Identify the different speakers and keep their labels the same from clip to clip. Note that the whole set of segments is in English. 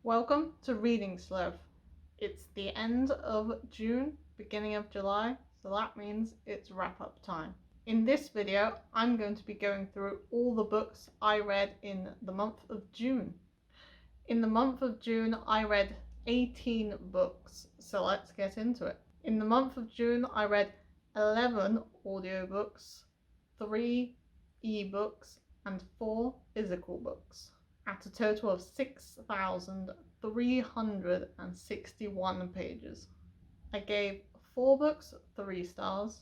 Speaker 1: Welcome to Reading Sloth. It's the end of June, beginning of July, so that means it's wrap-up time. In this video, I'm going to be going through all the books I read in the month of June. In the month of June, I read 18 books, so let's get into it. In the month of June, I read 11 audiobooks, 3 ebooks, and 4 physical books, at a total of 6,361 pages. I gave 4 books 3 stars,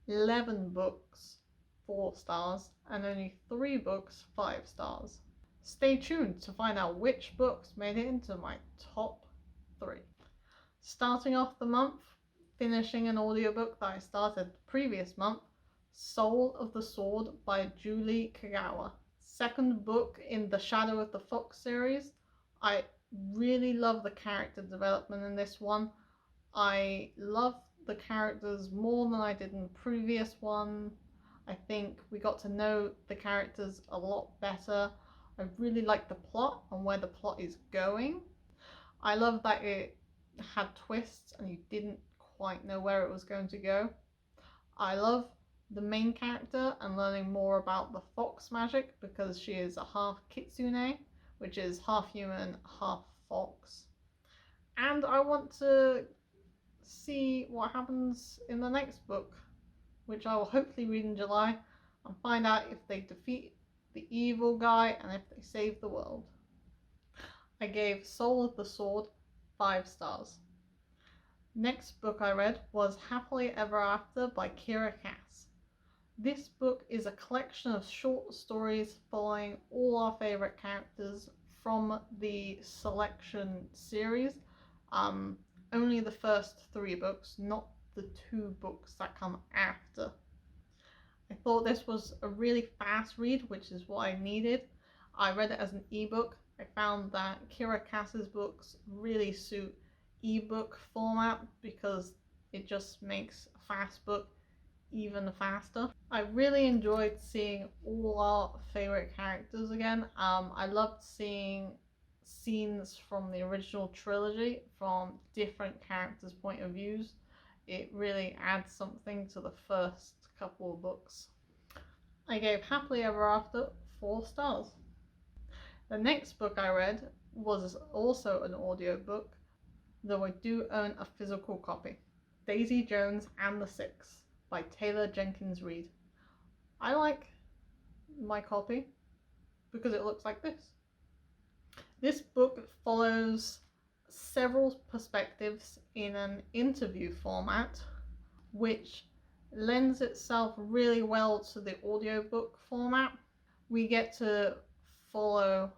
Speaker 1: 11 books 4 stars, and only 3 books 5 stars. Stay tuned to find out which books made it into my top 3. Starting off the month, finishing an audiobook that I started the previous month, Soul of the Sword by Julie Kagawa. Second book in the Shadow of the Fox series. I really love the character development in this one. I love the characters more than I did in the previous one. I think we got to know the characters a lot better. I really like the plot and where the plot is going. I love that it had twists and you didn't quite know where it was going to go. I love the main character and learning more about the fox magic because she is a half kitsune, which is half human, half fox. And I want to see what happens in the next book, which I will hopefully read in July, and find out if they defeat the evil guy and if they save the world. I gave Soul of the Sword 5 stars. Next book I read was Happily Ever After by Kira Cass. This book is a collection of short stories following all our favourite characters from the Selection series. Only the first 3 books, not the 2 books that come after. I thought this was a really fast read, which is what I needed. I read it as an ebook. I found that Kira Cass's books really suit ebook format because it just makes a fast book even faster. I really enjoyed seeing all our favourite characters again. I loved seeing scenes from the original trilogy from different characters' point of views. It really adds something to the first couple of books. I gave Happily Ever After 4 stars. The next book I read was also an audiobook, though I do own a physical copy. Daisy Jones and the Six by Taylor Jenkins Reid. I like my copy because it looks like this. This book follows several perspectives in an interview format, which lends itself really well to the audiobook format. We get to follow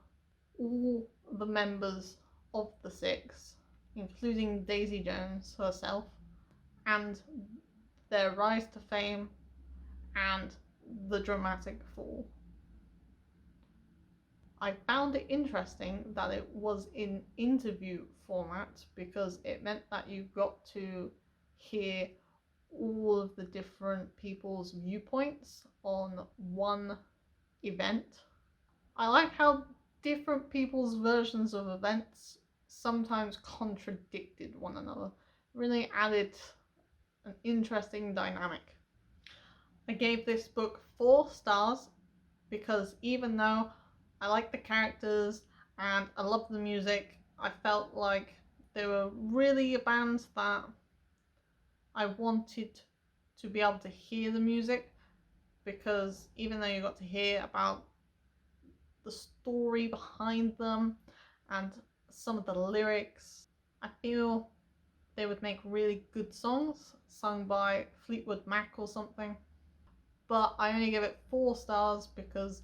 Speaker 1: all the members of the Six, including Daisy Jones herself, and their rise to fame and the dramatic fall. I found it interesting that it was in interview format because it meant that you got to hear all of the different people's viewpoints on one event. I like how different people's versions of events sometimes contradicted one another. Really added an interesting dynamic. I gave this book 4 stars because even though I like the characters and I love the music, I felt like they were really a band that I wanted to be able to hear the music, because even though you got to hear about the story behind them and some of the lyrics, I feel they would make really good songs sung by Fleetwood Mac or something. But I only gave it 4 stars because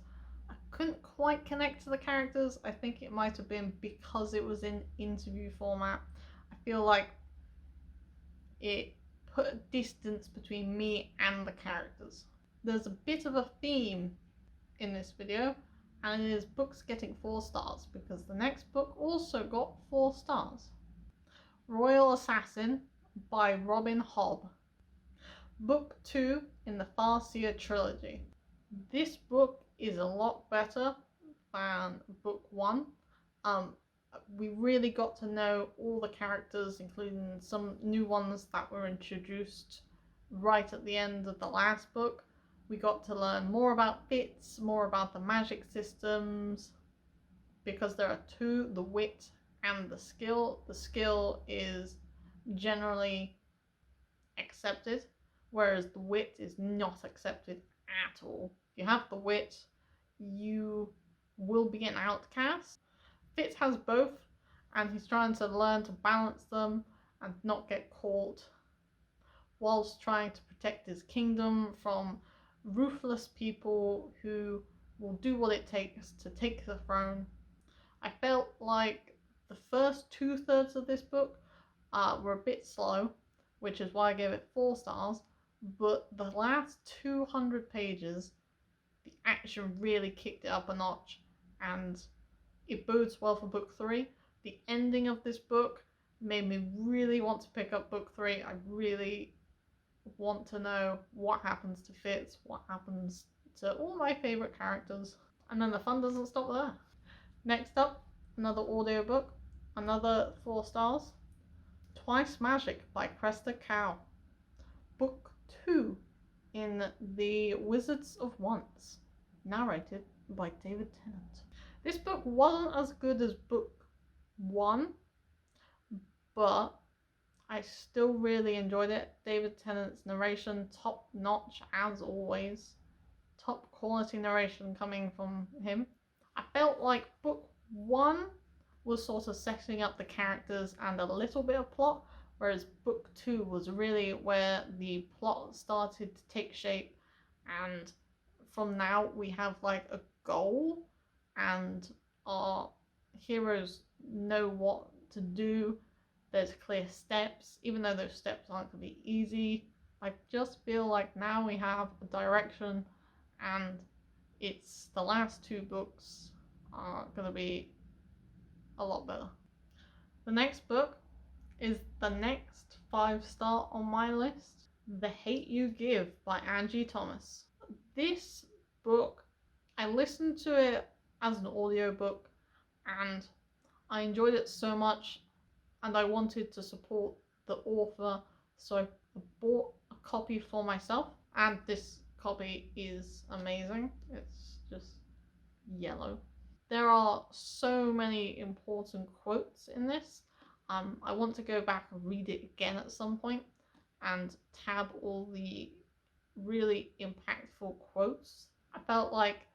Speaker 1: I couldn't quite connect to the characters. I think it might have been because it was in interview format. I feel like it put a distance between me and the characters. There's a bit of a theme in this video, and it is books getting 4 stars because the next book also got 4 stars. Royal Assassin by Robin Hobb. Book 2 in the Farseer trilogy. This book is a lot better than book 1. We really got to know all the characters, including some new ones that were introduced right at the end of the last book. We got to learn more about Fitz, more about the magic systems, because there are two, the wit and the skill. The skill is generally accepted, whereas the wit is not accepted at all. If you have the wit, you will be an outcast. Fitz has both, and he's trying to learn to balance them and not get caught, whilst trying to protect his kingdom from ruthless people who will do what it takes to take the throne. I felt like the first 2/3 of this book were a bit slow, which is why I gave it 4 stars, but the last 200 pages, the action really kicked it up a notch, and it bodes well for book 3. The ending of this book made me really want to pick up book 3. I really want to know what happens to Fitz, what happens to all my favourite characters. And then the fun doesn't stop there. Next up, another audiobook, another 4 stars. Twice Magic by Cresta Cow. Book 2 in the Wizards of Once, narrated by David Tennant. This book wasn't as good as book 1, but I still really enjoyed it. David Tennant's narration, top notch as always. Top quality narration coming from him. I felt like book 1 was sort of setting up the characters and a little bit of plot, whereas book 2 was really where the plot started to take shape, and from now we have like a goal and our heroes know what to do. There's clear steps, even though those steps aren't going to be easy. I just feel like now we have a direction, and it's the last 2 books are going to be a lot better. The next book is the next 5-star on my list, The Hate You Give by Angie Thomas. This book, I listened to it as an audiobook and I enjoyed it so much, and I wanted to support the author, so I bought a copy for myself, and this copy is amazing. It's just yellow. There are so many important quotes in this. I want to go back and read it again at some point and tab all the really impactful quotes. I felt like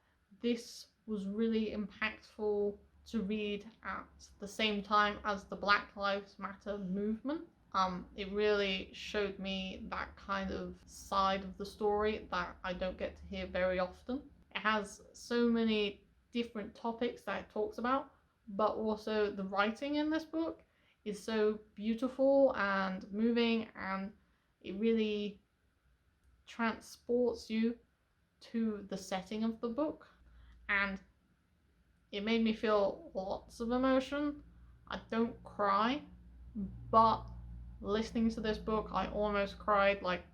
Speaker 1: this was really impactful to read at the same time as the Black Lives Matter movement. It really showed me that kind of side of the story that I don't get to hear very often. It has so many different topics that it talks about, but also the writing in this book is so beautiful and moving, and it really transports you to the setting of the book, and it made me feel lots of emotion. I don't cry, but listening to this book I almost cried like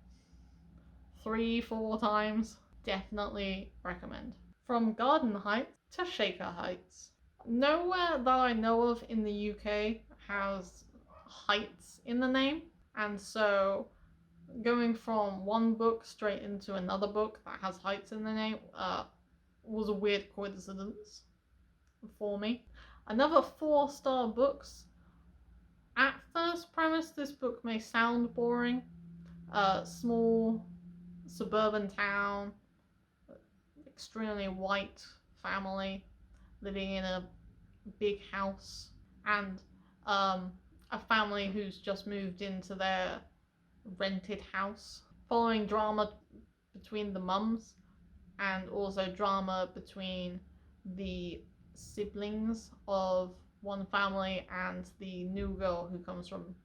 Speaker 1: 3-4 times. Definitely recommend. From Garden Heights to Shaker Heights. Nowhere that I know of in the UK has heights in the name, and so going from one book straight into another book that has heights in the name was a weird coincidence for me. Another 4-star books. At first premise, this book may sound boring. Small suburban town, extremely white family living in a big house, and a family who's just moved into their rented house, following drama between the mums and also drama between the siblings of one family and the new girl who comes from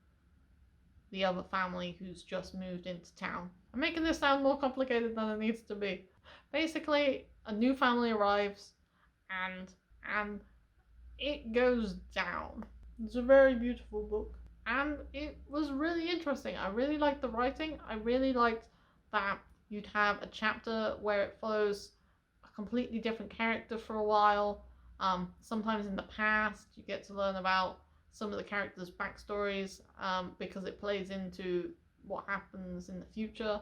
Speaker 1: the other family who's just moved into town. I'm making this sound more complicated than it needs to be. Basically, a new family arrives and it goes down. It's a very beautiful book, and it was really interesting. I really liked the writing. I really liked that you'd have a chapter where it follows a completely different character for a while, Sometimes in the past you get to learn about some of the characters' backstories because it plays into what happens in the future,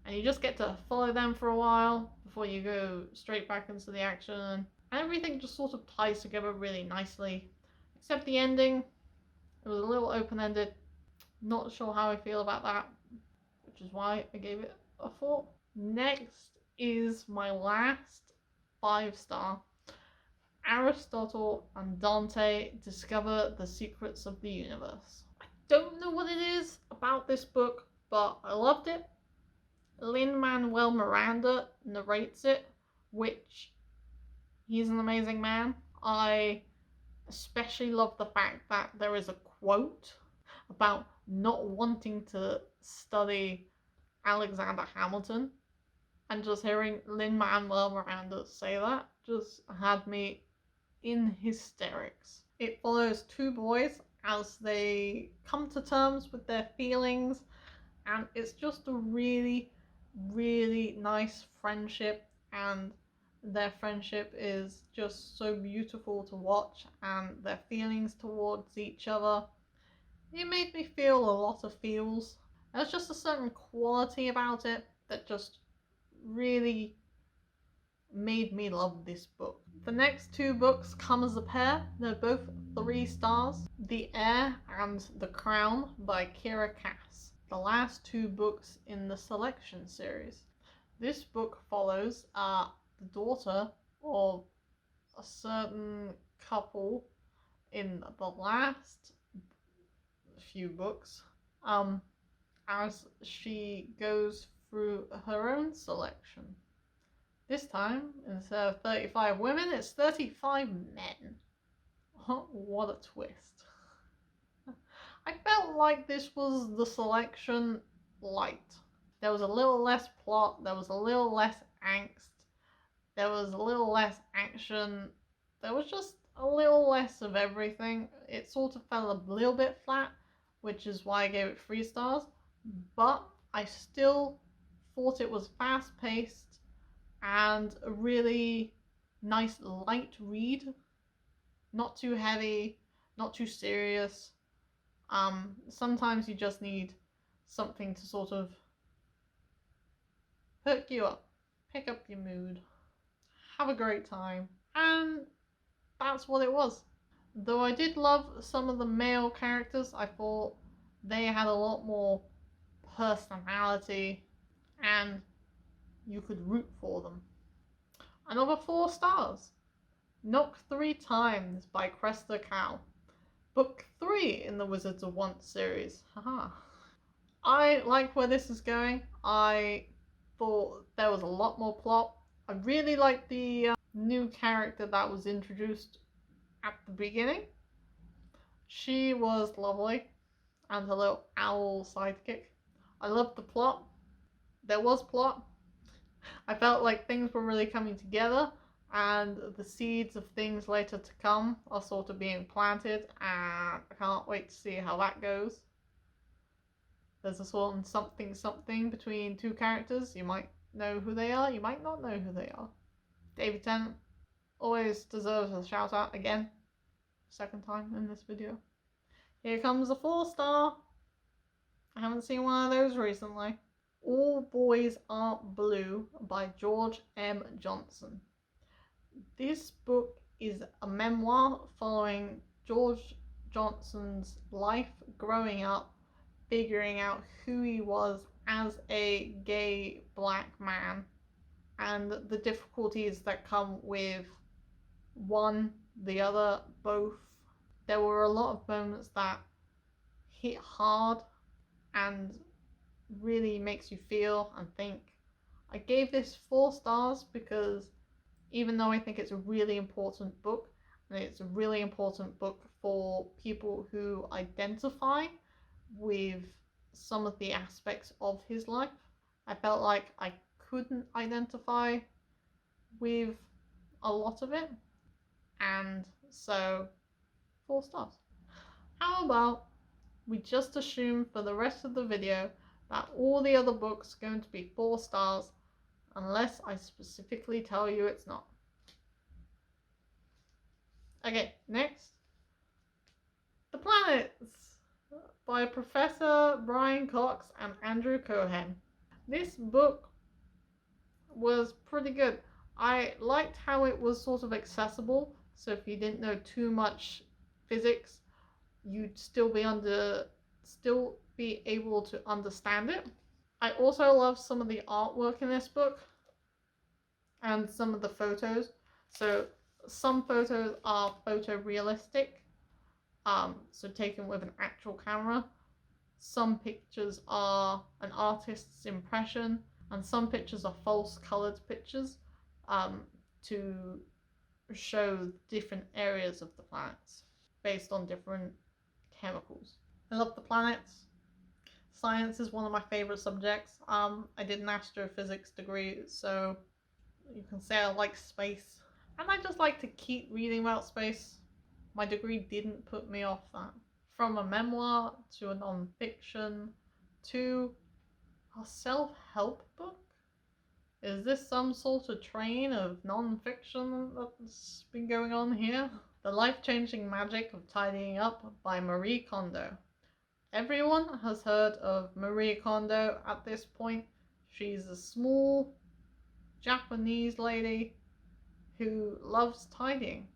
Speaker 1: and you just get to follow them for a while before you go straight back into the action, and everything just sort of ties together really nicely, except the ending. It was a little open-ended. Not sure how I feel about that, which is why I gave it a 4. Next is my last 5-star. Aristotle and Dante discover the secrets of the universe. I don't know what it is about this book, but I loved it. Lin-Manuel Miranda narrates it, which he's an amazing man. I especially love the fact that there is a quote about not wanting to study Alexander Hamilton, and just hearing Lin-Manuel Miranda say that just had me in hysterics. It follows 2 boys as they come to terms with their feelings, and it's just a really, really nice friendship, and their friendship is just so beautiful to watch, and their feelings towards each other. It made me feel a lot of feels. There's just a certain quality about it that just really made me love this book. The next 2 books come as a pair. They're both 3 stars. The Heir and The Crown by Kira Cass. The last 2 books in the Selection series. This book follows the daughter of a certain couple in the last few books, as she goes through her own selection. This time, instead of 35 women, it's 35 men. What a twist. I felt like this was the Selection light. There was a little less plot, there was a little less angst, there was a little less action, there was just a little less of everything. It sort of fell a little bit flat, which is why I gave it 3 stars, but I still thought it was fast-paced and a really nice light read. Not too heavy, not too serious. Sometimes you just need something to sort of perk you up, pick up your mood, have a great time, and that's what it was. Though I did love some of the male characters, I thought they had a lot more personality and you could root for them. Another 4 stars. Knock 3 Times by Cresta Cow. Book 3 in the Wizards of Once series. Haha. I like where this is going. I thought there was a lot more plot. I really liked the new character that was introduced at the beginning. She was lovely, and her little owl sidekick. I loved the plot. There was plot. I felt like things were really coming together, and the seeds of things later to come are sort of being planted, and I can't wait to see how that goes. There's a sort of something between 2 characters. You might know who they are, you might not know who they are. David Tennant always deserves a shout out again. 2nd time in this video. Here comes a 4 star. I haven't seen one of those recently. All Boys Aren't Blue by George M. Johnson. This book is a memoir following George Johnson's life growing up, figuring out who he was as a gay black man, and the difficulties that come with one, the other, both. There were a lot of moments that hit hard and really makes you feel and think. I gave this 4 stars because even though I think it's a really important book, and it's a really important book for people who identify with some of the aspects of his life, I felt like I couldn't identify with a lot of it, and so 4 stars. How about we just assume for the rest of the video that all the other books are going to be 4 stars, unless I specifically tell you it's not. Okay, next. The Planets by Professor Brian Cox and Andrew Cohen. This book was pretty good. I liked how it was sort of accessible, so if you didn't know too much physics, you'd still be able to understand it. I also love some of the artwork in this book and some of the photos. So some photos are photorealistic, so taken with an actual camera. Some pictures are an artist's impression, and some pictures are false colored pictures to show different areas of the planets based on different chemicals. I love the planets. Science is one of my favorite subjects. I did an astrophysics degree, so you can say I like space. And I just like to keep reading about space. My degree didn't put me off that. From a memoir to a non-fiction to a self-help book? Is this some sort of train of non-fiction that's been going on here? The Life-Changing Magic of Tidying Up by Marie Kondo. Everyone has heard of Marie Kondo at this point. She's a small Japanese lady who loves tidying.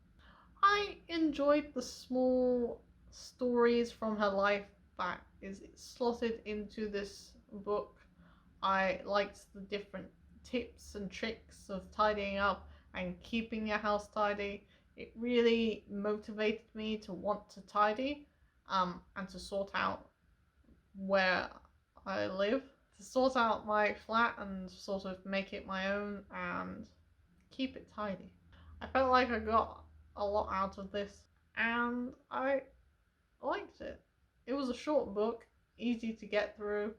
Speaker 1: I enjoyed the small stories from her life that is slotted into this book. I liked the different tips and tricks of tidying up and keeping your house tidy. It really motivated me to want to tidy and to sort out where I live, to sort out my flat and sort of make it my own and keep it tidy. I felt like I got a lot out of this and I liked it. It was a short book, easy to get through,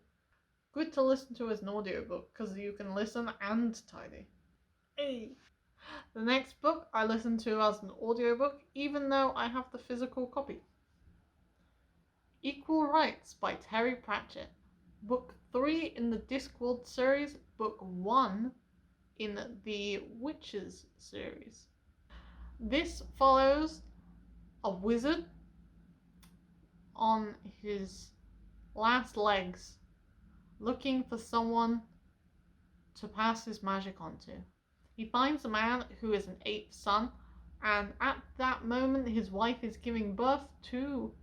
Speaker 1: good to listen to as an audiobook because you can listen and tidy. Hey. The next book I listened to as an audiobook even though I have the physical copy. Equal Rights by Terry Pratchett. Book 3 in the Discworld series, Book 1 in the Witches series. This follows a wizard on his last legs looking for someone to pass his magic on to. He finds a man who is an 8th son, and at that moment his wife is giving birth to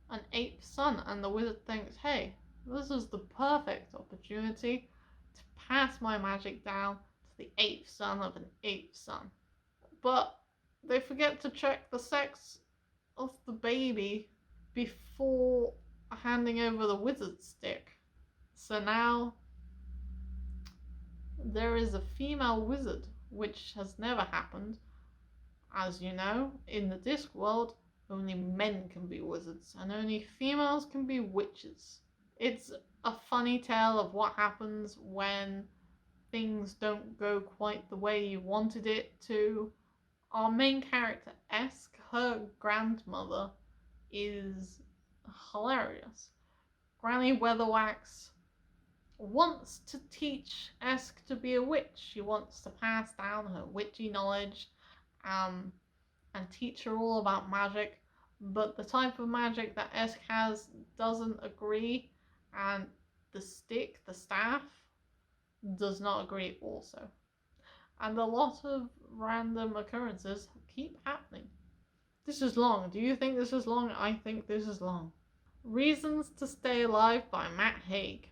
Speaker 1: an 8th son, and the wizard thinks, hey, this is the perfect opportunity to pass my magic down to the 8th son of an 8th son. But they forget to check the sex of the baby before handing over the wizard stick. So now there is a female wizard, which has never happened. As you know, in the Discworld, only men can be wizards, and only females can be witches. It's a funny tale of what happens when things don't go quite the way you wanted it to. Our main character, Esk, her grandmother, is hilarious. Granny Weatherwax wants to teach Esk to be a witch. She wants to pass down her witchy knowledge and teach her all about magic, but the type of magic that Esk has doesn't agree, and the stick, the staff, does not agree also. And a lot of random occurrences keep happening. This is long. Do you think this is long? I think this is long. Reasons to Stay Alive by Matt Haig.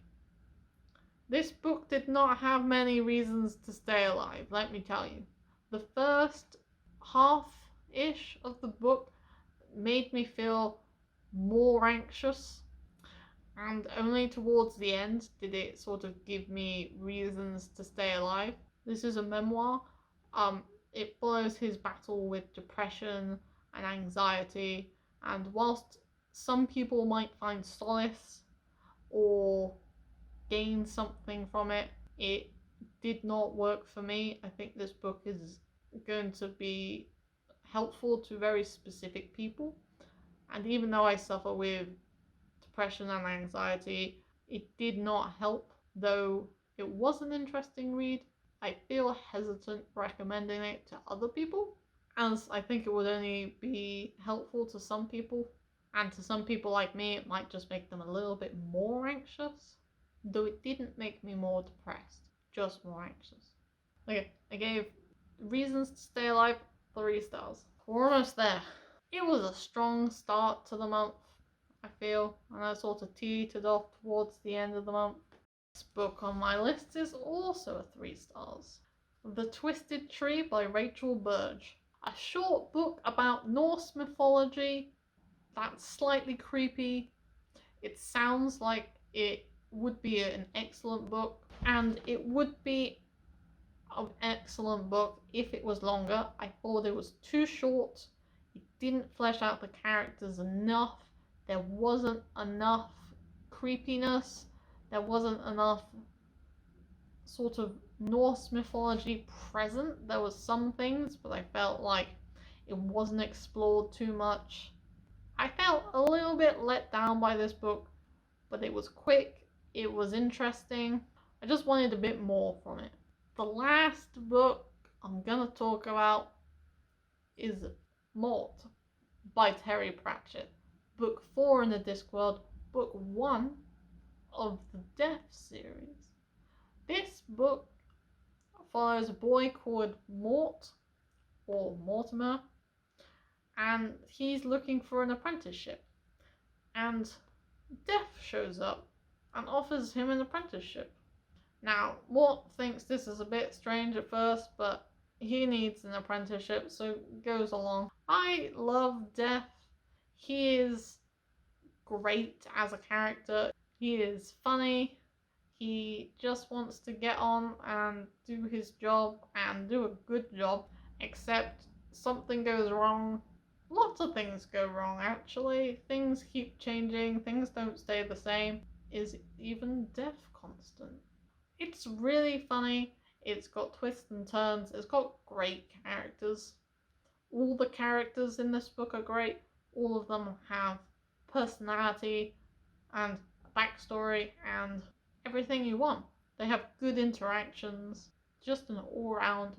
Speaker 1: This book did not have many reasons to stay alive, let me tell you. The first half-ish of the book made me feel more anxious, and only towards the end did it sort of give me reasons to stay alive. This is a memoir. It follows his battle with depression and anxiety, and whilst some people might find solace or gain something from it, it did not work for me. I think this book is going to be helpful to very specific people, and even though I suffer with depression and anxiety, it did not help. Though it was an interesting read, I feel hesitant recommending it to other people. as I think it would only be helpful to some people, and to some people like me it might just make them a little bit more anxious, though it didn't make me more depressed, just more anxious. Okay, I gave Reasons to Stay Alive 3 stars. We're almost there. It was a strong start to the month, I feel, and I sort of teetered off towards the end of the month. This book on my list is also a 3 stars. The Twisted Tree by Rachel Burge. A short book about Norse mythology that's slightly creepy. It sounds like it would be an excellent book, and it would be an excellent book if it was longer. I thought it was too short. It didn't flesh out the characters enough. There wasn't enough creepiness. There wasn't enough sort of Norse mythology present. There was some things, but I felt like it wasn't explored too much. I felt a little bit let down by this book, but it was quick, it was interesting. I just wanted a bit more from it. The last book I'm gonna talk about is Mort by Terry Pratchett. Book 4 in the Discworld, book 1 of the Death series. This book follows a boy called Mort, or Mortimer, and he's looking for an apprenticeship. And Death shows up and offers him an apprenticeship. Now, Mort thinks this is a bit strange at first, but he needs an apprenticeship, so goes along. I love Death. He is great as a character. He is funny. He just wants to get on and do his job and do a good job, except something goes wrong. Lots of things go wrong, actually. Things keep changing. Things don't stay the same. Is even Death constant? It's really funny. It's got twists and turns. It's got great characters. All the characters in this book are great. All of them have personality and backstory and everything you want. They have good interactions. Just an all-round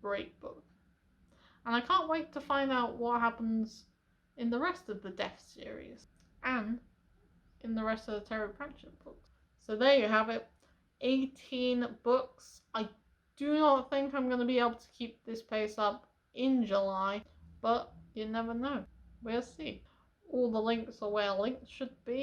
Speaker 1: great book. And I can't wait to find out what happens in the rest of the Death series and in the rest of the Terry Pratchett books. So there you have it. 18 books. I do not think I'm going to be able to keep this pace up in July, but you never know. We'll see. All the links are where links should be.